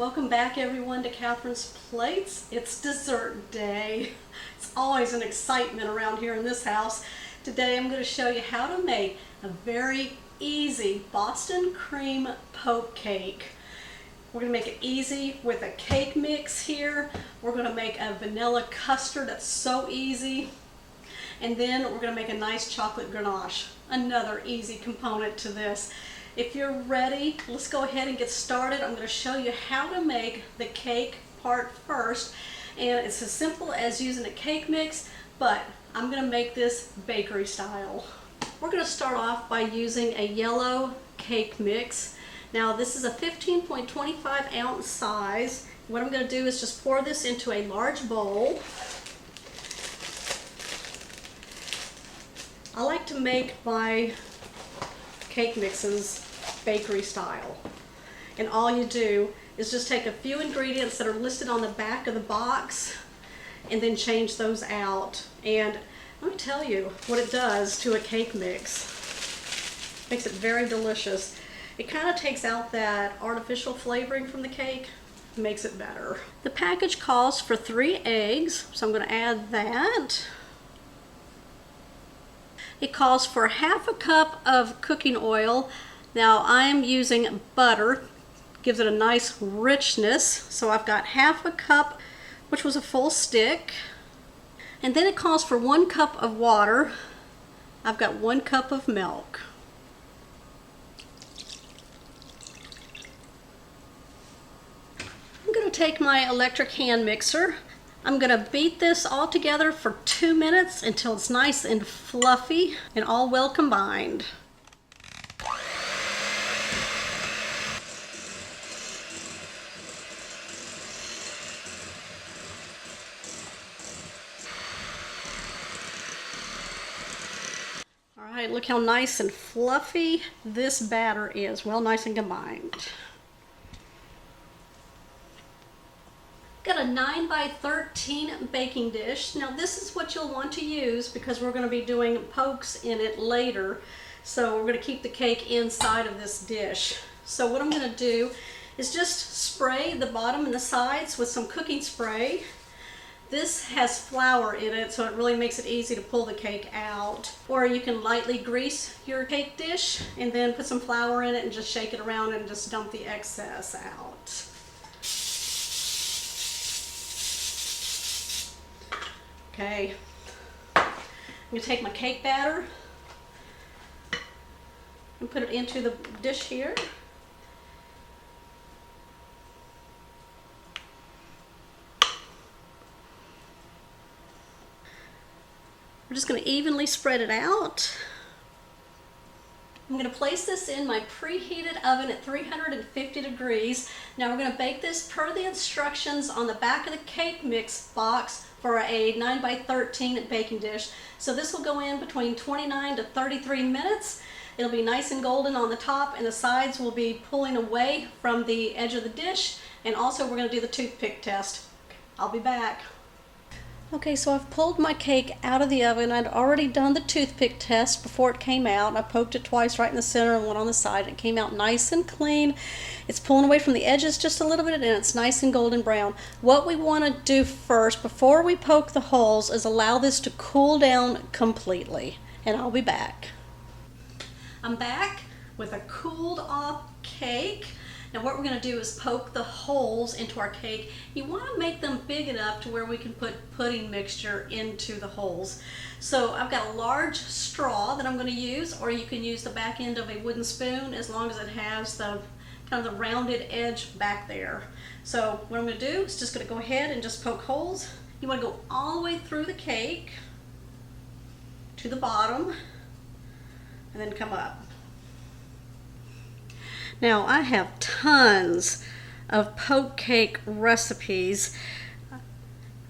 Welcome back everyone to Catherine's Plates. It's dessert day. It's always an excitement around here in this house. Today I'm going to show you how to make a very easy Boston cream poke cake. We're going to make it easy with a cake mix here. We're going to make a vanilla custard that's so easy. And then we're going to make a nice chocolate ganache, another easy component to this. If you're ready, let's go ahead and get started. I'm going to show you how to make the cake part first. And it's as simple as using a cake mix, but I'm going to make this bakery style. We're going to start off by using a yellow cake mix. Now this is a 15.25 ounce size. What I'm going to do is just pour this into a large bowl. I like to make my cake mixes bakery style, and all you do is just take a few ingredients that are listed on the back of the box and then change those out. And let me tell you what it does to a cake mix. Makes it very delicious. It kind of takes out that artificial flavoring from the cake, makes it better. The package calls for 3 eggs, so I'm going to add that. It calls for ½ a cup of cooking oil. Now I'm using butter, gives it a nice richness. So I've got ½ a cup, which was a full stick. And then it calls for 1 cup of water. I've got 1 cup of milk. I'm going to take my electric hand mixer. I'm going to beat this all together for 2 minutes until it's nice and fluffy and all well combined. All right, look how nice and fluffy this batter is. Well, nice and combined. Got a 9 by 13 baking dish. Now this is what you'll want to use because we're going to be doing pokes in it later. So we're going to keep the cake inside of this dish. So what I'm going to do is just spray the bottom and the sides with some cooking spray. This has flour in it, so it really makes it easy to pull the cake out. Or you can lightly grease your cake dish and then put some flour in it and just shake it around and just dump the excess out. Okay, I'm going to take my cake batter and put it into the dish here. We're just going to evenly spread it out. I'm going to place this in my preheated oven at 350 degrees. Now we're going to bake this per the instructions on the back of the cake mix box for a 9 by 13 baking dish. So this will go in between 29 to 33 minutes. It'll be nice and golden on the top, and the sides will be pulling away from the edge of the dish. And also we're going to do the toothpick test. I'll be back. Okay, so I've pulled my cake out of the oven. I'd already done the toothpick test before it came out. I poked it twice, right in the center and one on the side. It came out nice and clean. It's pulling away from the edges just a little bit, and it's nice and golden brown. What we want to do first, before we poke the holes, is allow this to cool down completely. And I'll be back. I'm back with a cooled off cake. Now what we're going to do is poke the holes into our cake. You want to make them big enough to where we can put pudding mixture into the holes. So I've got a large straw that I'm going to use, or you can use the back end of a wooden spoon as long as it has the kind of the rounded edge back there. So what I'm going to do is just going to go ahead and just poke holes. You want to go all the way through the cake to the bottom and then come up. Now I have tons of poke cake recipes.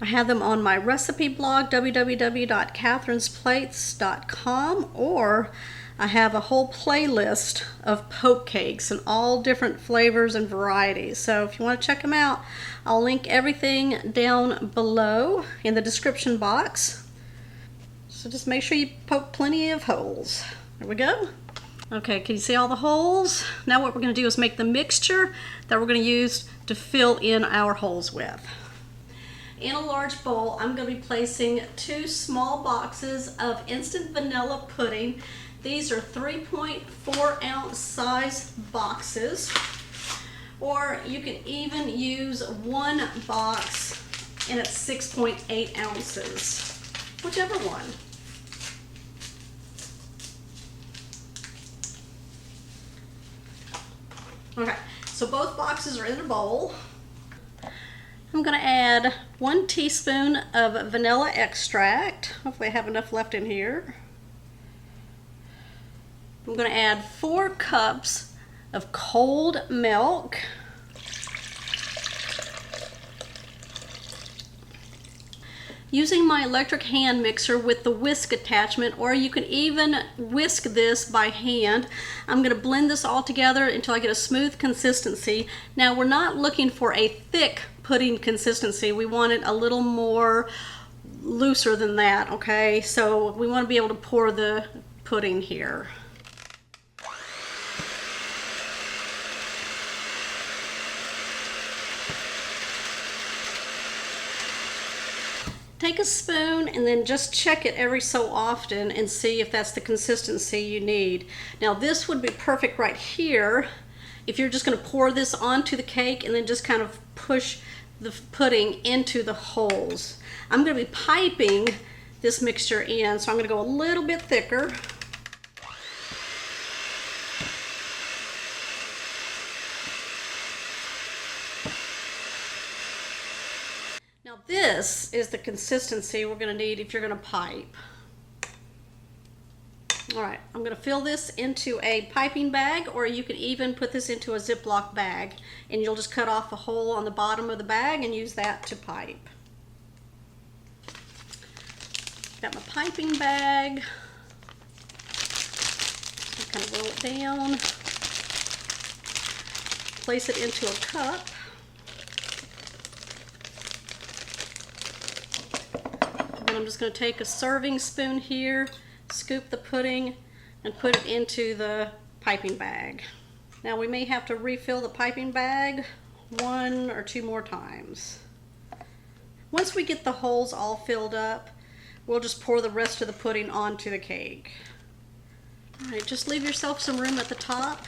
I have them on my recipe blog, www.catherinesplates.com, or I have a whole playlist of poke cakes in all different flavors and varieties. So if you want to check them out, I'll link everything down below in the description box. So just make sure you poke plenty of holes. There we go. Okay, can you see all the holes? Now what we're going to do is make the mixture that we're going to use to fill in our holes with. In a large bowl, I'm going to be placing 2 small boxes of instant vanilla pudding. These are 3.4 ounce size boxes, or you can even use 1 box and it's 6.8 ounces, whichever one. Okay, so both boxes are in a bowl. I'm going to add 1 teaspoon of vanilla extract. Hopefully I have enough left in here. I'm going to add 4 cups of cold milk. Using my electric hand mixer with the whisk attachment, or you can even whisk this by hand, I'm going to blend this all together until I get a smooth consistency. Now we're not looking for a thick pudding consistency. We want it a little more looser than that, okay? So we want to be able to pour the pudding here. Take a spoon and then just check it every so often and see if that's the consistency you need. Now this would be perfect right here if you're just going to pour this onto the cake and then just kind of push the pudding into the holes. I'm going to be piping this mixture in, so I'm going to go a little bit thicker. Now this is the consistency we're going to need if you're going to pipe. All right, I'm going to fill this into a piping bag, or you can even put this into a Ziploc bag, and you'll just cut off a hole on the bottom of the bag and use that to pipe. Got my piping bag. Just kind of roll it down. Place it into a cup. I'm just going to take a serving spoon here, scoop the pudding, and put it into the piping bag. Now we may have to refill the piping bag 1 or 2 more times. Once we get the holes all filled up, we'll just pour the rest of the pudding onto the cake. All right, just leave yourself some room at the top.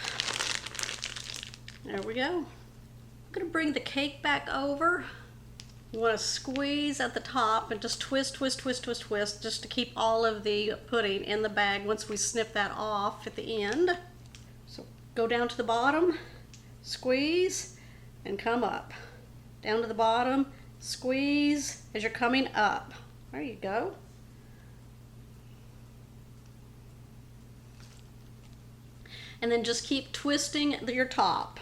There we go. I'm going to bring the cake back over. You want to squeeze at the top and just twist, twist, twist, twist, twist, just to keep all of the pudding in the bag once we snip that off at the end. So go down to the bottom, squeeze, and come up. Down to the bottom, squeeze as you're coming up. There you go. And then just keep twisting your top.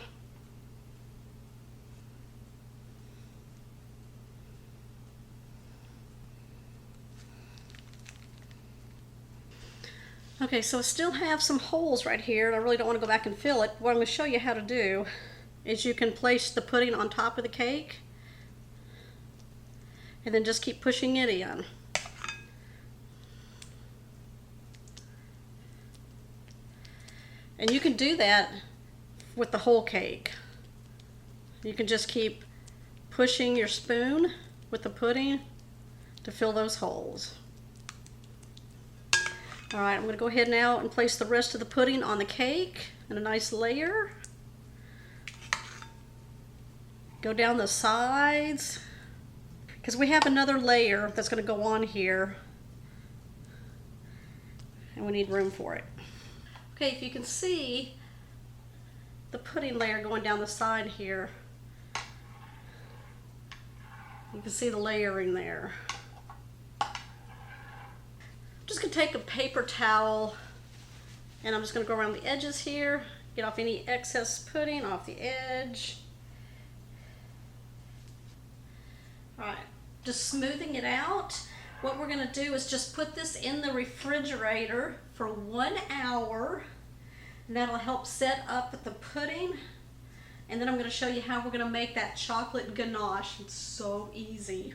Okay, so I still have some holes right here, and I really don't want to go back and fill it. What I'm going to show you how to do is you can place the pudding on top of the cake, and then just keep pushing it in. And you can do that with the whole cake. You can just keep pushing your spoon with the pudding to fill those holes. All right, I'm going to go ahead now and place the rest of the pudding on the cake in a nice layer. Go down the sides, because we have another layer that's going to go on here, and we need room for it. Okay, if you can see the pudding layer going down the side here, you can see the layering there. I'm just going to take a paper towel, and I'm just going to go around the edges here, get off any excess pudding off the edge. All right, just smoothing it out. What we're going to do is just put this in the refrigerator for 1 hour, and that'll help set up the pudding. And then I'm going to show you how we're going to make that chocolate ganache. It's so easy.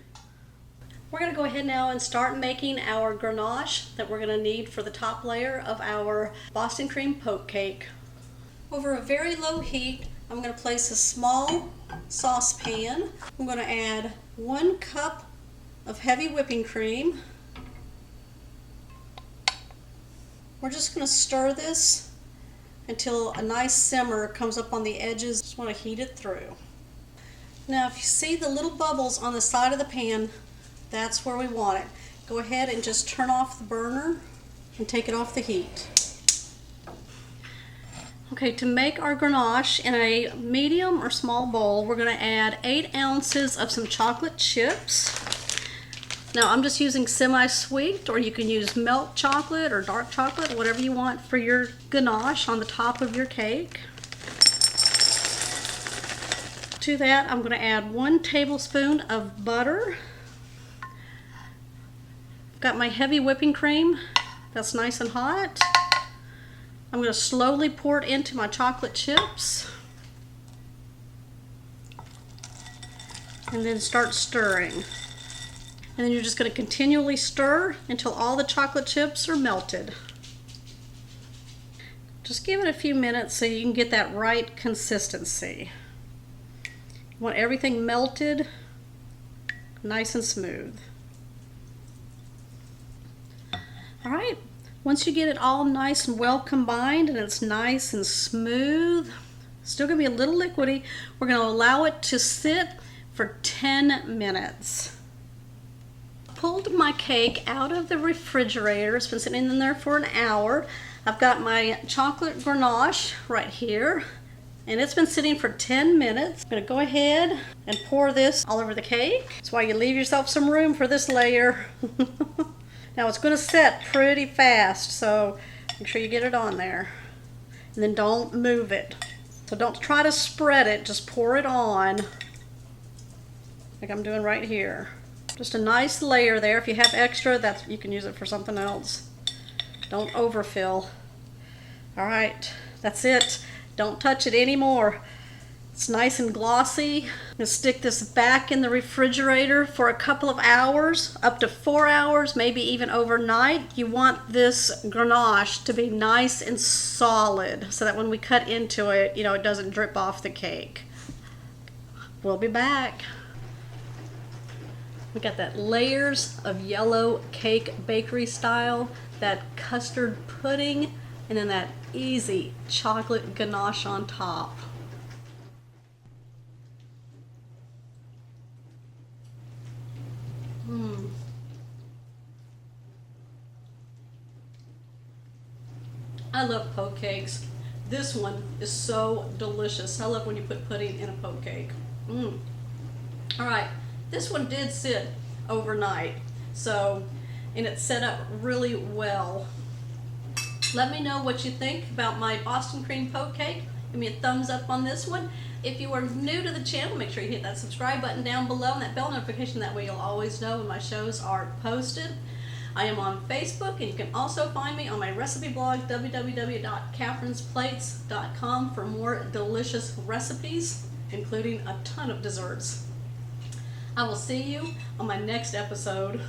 We're going to go ahead now and start making our ganache that we're going to need for the top layer of our Boston cream poke cake. Over a very low heat, I'm going to place a small saucepan. I'm going to add 1 cup of heavy whipping cream. We're just going to stir this until a nice simmer comes up on the edges. Just want to heat it through. Now if you see the little bubbles on the side of the pan, that's where we want it. Go ahead and just turn off the burner and take it off the heat. Okay, to make our ganache in a medium or small bowl, we're going to add 8 ounces of some chocolate chips. Now I'm just using semi-sweet, or you can use milk chocolate or dark chocolate, whatever you want for your ganache on the top of your cake. To that, I'm going to add 1 tablespoon of butter. I've got my heavy whipping cream that's nice and hot. I'm going to slowly pour it into my chocolate chips and then start stirring. And then you're just going to continually stir until all the chocolate chips are melted. Just give it a few minutes so you can get that right consistency. You want everything melted, nice and smooth. All right. Once you get it all nice and well combined and it's nice and smooth, still going to be a little liquidy, we're going to allow it to sit for 10 minutes. Pulled my cake out of the refrigerator. It's been sitting in there for an hour. I've got my chocolate ganache right here, and it's been sitting for 10 minutes. I'm going to go ahead and pour this all over the cake. That's why you leave yourself some room for this layer. Now it's going to set pretty fast, so make sure you get it on there. And then don't move it. So don't try to spread it, just pour it on like I'm doing right here. Just a nice layer there. If you have extra, you can use it for something else. Don't overfill. All right, that's it. Don't touch it anymore. It's nice and glossy. I'm going to stick this back in the refrigerator for a couple of hours, up to 4 hours, maybe even overnight. You want this ganache to be nice and solid so that when we cut into it, it doesn't drip off the cake. We'll be back. We got that layers of yellow cake bakery style, that custard pudding, and then that easy chocolate ganache on top. I love poke cakes. This one is so delicious. I love when you put pudding in a poke cake. All right, this one did sit overnight, and it's set up really well. Let me know what you think about my Boston cream poke cake. Give me a thumbs up on this one. If you are new to the channel, make sure you hit that subscribe button down below and that bell notification. That way you'll always know when my shows are posted. I am on Facebook, and you can also find me on my recipe blog, www.catherinesplates.com, for more delicious recipes, including a ton of desserts. I will see you on my next episode.